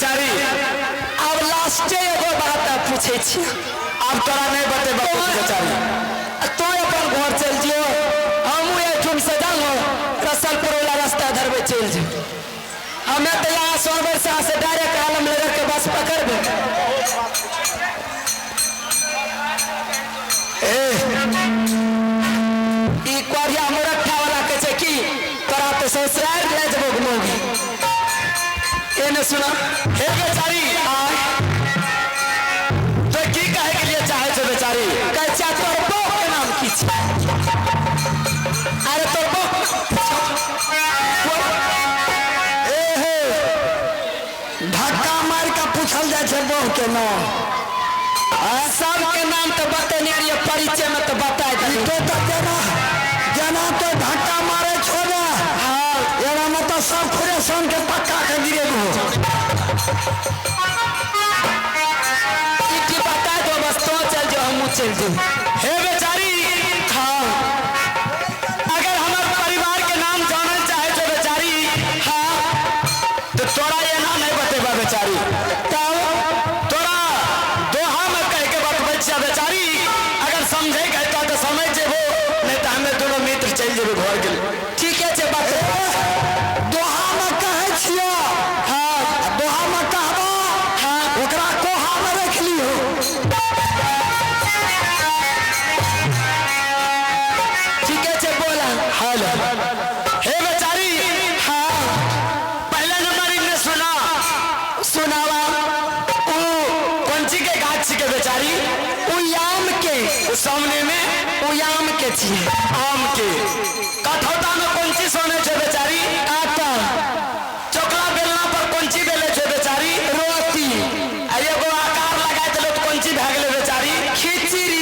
बेचारी अब लास्टे एगो बात पूछे छी। अब तोरा नहीं बतेबा बेचारी तो अपन घर चल जियो, हम एठुम से जानो रसलपुर वाला रास्ता धरबे चल जो। हमें तो यहाँ सोनभर से डायरेक्ट आलम नगर के बस पकड़बे। ई कोरिया मुरट्ठा वाला के छे की तोरा तो ससुराल ले जबो घुमोगी। एने सुना हे बेचारी तो की कहे के लिए चाहे छे बेचारी? कह चा तोर बो के नाम की छे? अरे तोर बो धक्का मार के पूछल जाए छे बो के नाम। सब के नाम तो बतेने रहिए, परिचय में तो बताए दी। तो जना जना तो धक्का मारे छोड़ा। हाँ एरा में तो सब पूरे सन के पक्का के गिरे हो। इटी बता दो बस तो चल जो हम चल जो। हे बेचारी हाँ अगर हमारे परिवार के नाम जानल चाहे छे बेचारी हाँ तो तोरा ये नाम नहीं बतेबा बेचारी। तब तोरा दोहा में कह के बतबै छिया बेचारी, अगर समझे कहता तो समझ जेबो, नहीं तो हमें दोनों मित्र चल जेबो घर के। ठीक है जे बात दोहा में कहे छियो। हाँ दोहा में कहबो। हाँ ओकरा कोहा में रख लियो। ठीक है जे बोला। हेलो हे बेचारी हाँ पहला नंबर इनने सुनावा कौंची के गाछ के बेचारी? उयाम के उस सामने में उयाम के छिए। आम के कठौता में कौंची सोने छे बेचारी? आटा चोकला बेलना पर कौंची बेले छे बेचारी? रोटी आ एगो आकार लगा देलो तो कौंची भाग ले बेचारी? खिचड़ी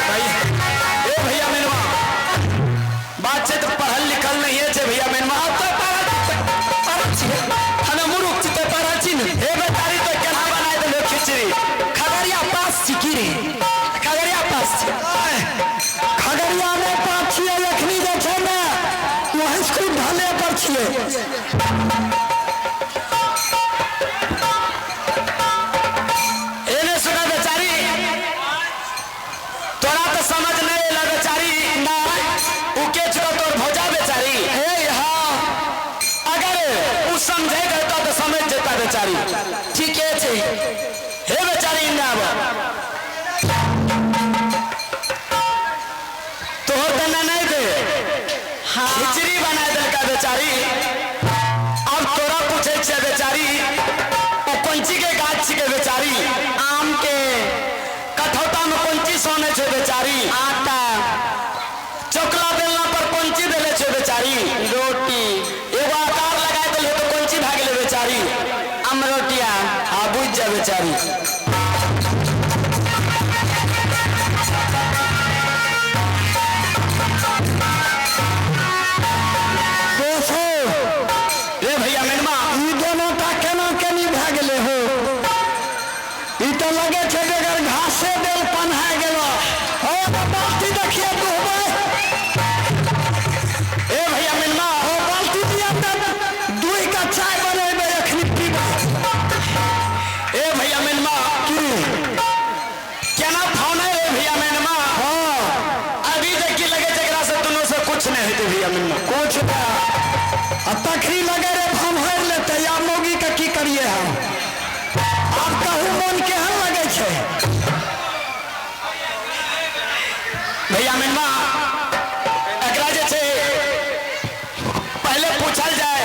भाई ए भैया मेनवा बात से तो पढ़ल लिखल नहीं है छे भैया मेनवा। तो पर छिए हमें मुरुक चिते पर छी न। हे बेचारी तो केना बनाए देलो खिचड़ी? खगड़िया पास छिकी रे, खगड़िया पास छी। खगड़िया में पास छिए एखनी जे छै ने वही स्कूल ढाले पर छिए। एने सुना बेचारी तोरा तो समझ नहीं एला बेचारी ना उ के छो तोर भौजा बेचारी। हे हाँ अगर उ समझे कहता तो समझ जेता बेचारी। ठीक है छे। हे बेचारी इन्ने आबो तोहर तना नहीं दे हाँ खिचड़ी बना दे का बेचारी। अब तोरा पूछे छे बेचारी ओ कौंची के गाछ के बेचारी? आम के कठौता में कौंची सोने छे बेचारी? आटा चोकला बेलना पर कौंची बेले छे बेचारी? रोटी एगो आकार लगा देले तो कौंची भाग ले बेचारी? अमरोटिया हाँ बुझ जा बेचारी। दोस्तों रे भैया मेनमा ई दोनों टा केना केनी भए गेले हो। ई तो लगे छै बेगर घासे देल पन्हा गेलो। हो बाल्टी देखिए डूबे। ए भैया मेनमा हो बाल्टी दिया त दुई का चाय बनेबे एखनी पीबे। ए भैया मेनमा की केना फाउने रे भैया मेनमा? हाँ अभी देखी लगे जकरा से दोनों से कुछ नहीं हेते भैया मेनमा। कुछ तखरी लगे रे हम हर लेते या मोगी के की करिए हम। अब कहू मन केहन लगे छै? भैया मेनमा एकरा जे छै पहले पूछल जाए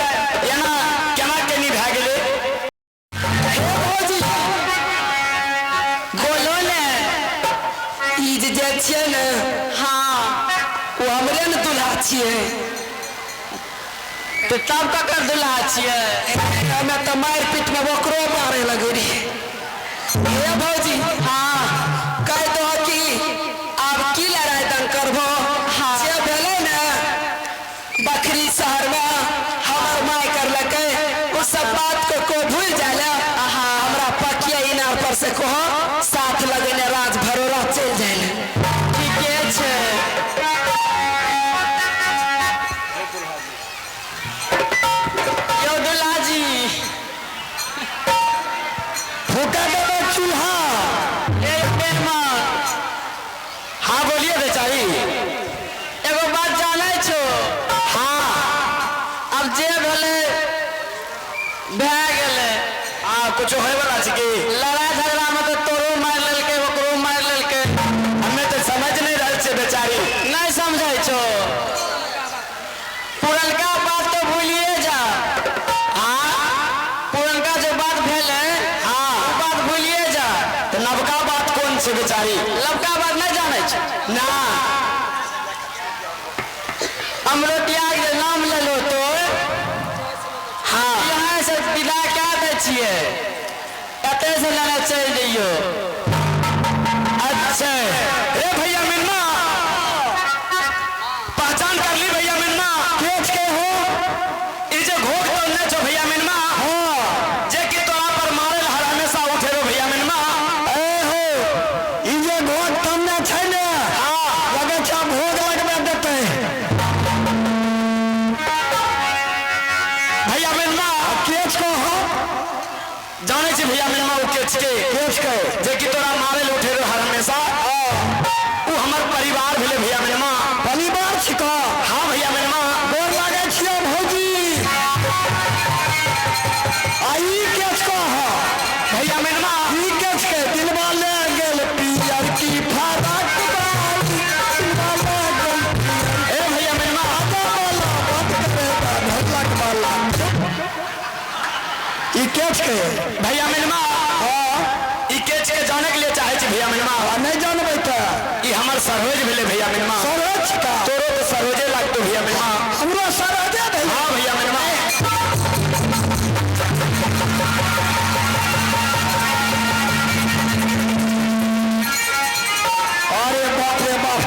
एना केना केनी भए गेलै? हे भौजी बोलो ने ई जे छिए ने हाँ वो हमरे ने दुल्हा छिए। तो तब तक दुल्हा छिए हमें तो मार पीट में ओकरो मारे लगे रे। हे भौजी हाँ कह दो कि अब की लड़ाई दंग करबो। हाँ जे भेले ने बकरी शहर में हमार माय करलकै उ सब बात को भूल जाला। हमरा पकिया इनार पर से कहो साथ लगेने राज भरोरा चल जाए। ठीक है छे। ठोका देवे चूल्हा। हाँ बोलिए बेचारी। एगो बात जाने छो। हाँ अब जे भले भए गेले कुछ होए वाला छै कि लड़ाई झगड़ा में तो तोरो मार लेलके ओकरो मार लेलके। हमें तो समझ नहीं रहल छै बेचारी। नहीं समझे छो। पुरनका बात तो भूलिए जा। हाँ पुरनका जो बात भेले हाँ वो बात भूलिए जा। तो नवका बात कौन छै बेचारी? लबका बात नहीं जाने छो। ना हमरो त्याग के नाम ले लो तो हाँ यहाँ से विदा क्या दे छिए एते से लेने चल जइयो। अच्छा रे भैया मिन्ना पहचान कर ली भैया मिन्ना केच के हो। ई जे घोट तो न छो भैया मिन्ना हाँ जे कि तोरा पर मारे हर हमेशा उठे रो भैया मिन्ना। ए हो ई जे घोट तमने छै ने हाँ लगे छा भोग लगबे देते। भैया मिन्ना केच को हो। जाने छी भैया मिन्ना उ केच के जे कि तोरा मारे उठे रो हर हमेशा उ हमर परिवार भेले भैया मिन्ना। परिवार छिका। हाँ भैया मिन्ना गोर लागे छियो भौजी। आई केच को हो। भैया मिन्ना ई केच के दिलवा ले गेल पियर की फरक बाई। दिलवा ले गेल ए भैया मिन्ना आजा वाला बात करे ढोलक वाला। ई केच के भैया मिन्ना ई केच के जाने के लिए चाहे छी भैया मिन्ना। नहीं जानबे त ई हमर सरोज भेले भैया मिन्ना। सरोज का तोरो तो सरोजे लागतो भैया मिन्ना। हमरो सरोजे भैया। हाँ भैया मिन्ना अरे बाप रे बाप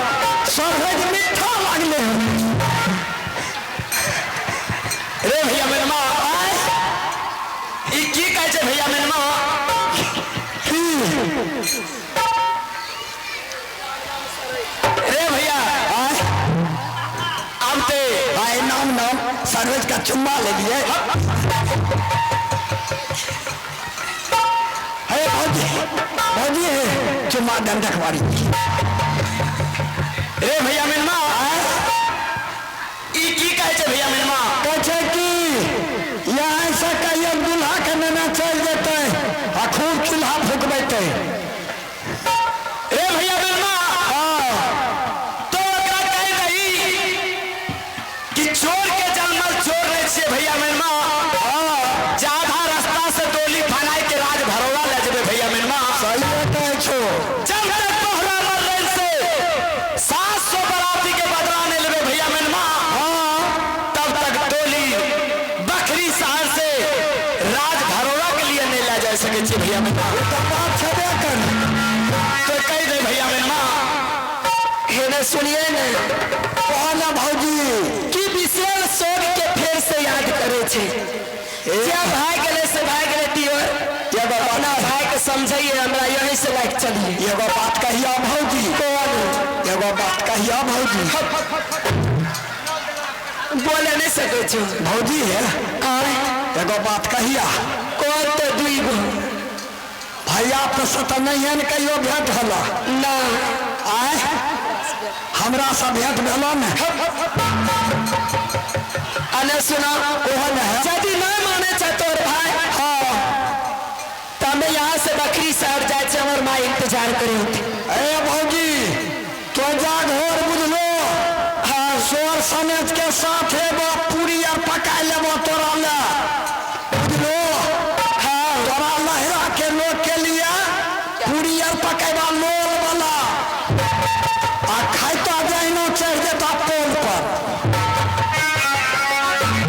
सरोज मीठा लागले। रे भैया मिन्ना ई की कहै छै भैया मिन्ना? रे भैया अब ते आए नाम सरोज का चुम्मा ले लिए। है भौजी भौजी है चुम्मा दंडक मारी। रे भैया मिन्ना ई की कहै छै भैया मिन्ना? कहे कि यहाँ से कहियो दूल्हा के नेना चल जेते आ खूब चूल्हा फूकबेते। रे भैया मिन्ना तो ओकरा कहि रही कि चोर के जन्मल चोर नहीं छियै भैया मिन्ना। जाधा रास्ता से डोली फनाई के राज भरोड़ा ले जेबे भैया मिन्ना। सही कहे छो। जब तक तोहरा मर रही से 700 बराती के बदला नहीं लेबे भैया मिन्ना तब तक डोली बखरी शहर से राज भरोड़ा के लिए नहीं ले जा सके छी भैया मिन्ना। तो बात छबे कर। तो कह दे भैया मिन्ना हेने सुनिए ने कहना भौजी कि विशेष शोक के फिर से याद करे छे। जे भाई गेले से भाई गेले दियो एगो अपना भाई के समझिए हमरा यहीं से लाइक चलिए। एगो बात कहिया भौजी। कौन एगो बात कहिया भौजी। बोले नहीं सके छो। भौजी है एगो बात कहिया। कौन तो दुई गो भैया तो सत नहीं है कहियो भेंट होला ना आए हमरा से भेंट भेलो ने। अने सुना ओहन है यदि न माने छ तोर भाई तो हमें यहाँ से बकरी शहर जाए छे हमर माई इंतजार करे होते। ए भौजी तो जा घर बुझलो। हाँ सोर सनेत के साथ एगो पूरी आर पका लेबो तोरा ले बुझलो। हाँ तोरा लहरा के लोग के लिए पूरी आर पकेबा लोल वाला आ खाइता जहिनो चढ़ जेता पोल पर।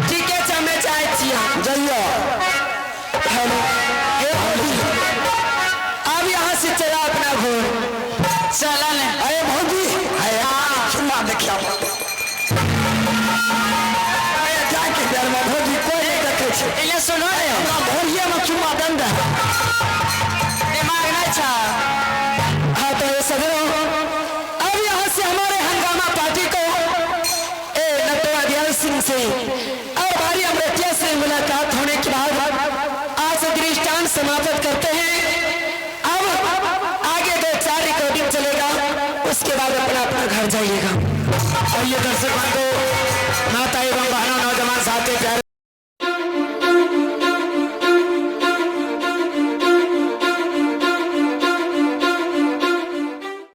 ठीक है हमें चाहे छिया जइयो हेलो अब यहाँ से चला अपना घर चला ने। अरे भौजी चुम्मा देखिया जाके देर में भौजी कोई नहीं देखे छे। इन्हें सुनो रे भोरिया में चुम्मा दंड दिमाग नहीं छा। हाँ तो ये सदरो अब यहाँ से हमारे हंगामा पार्टी को दर्शक बंधु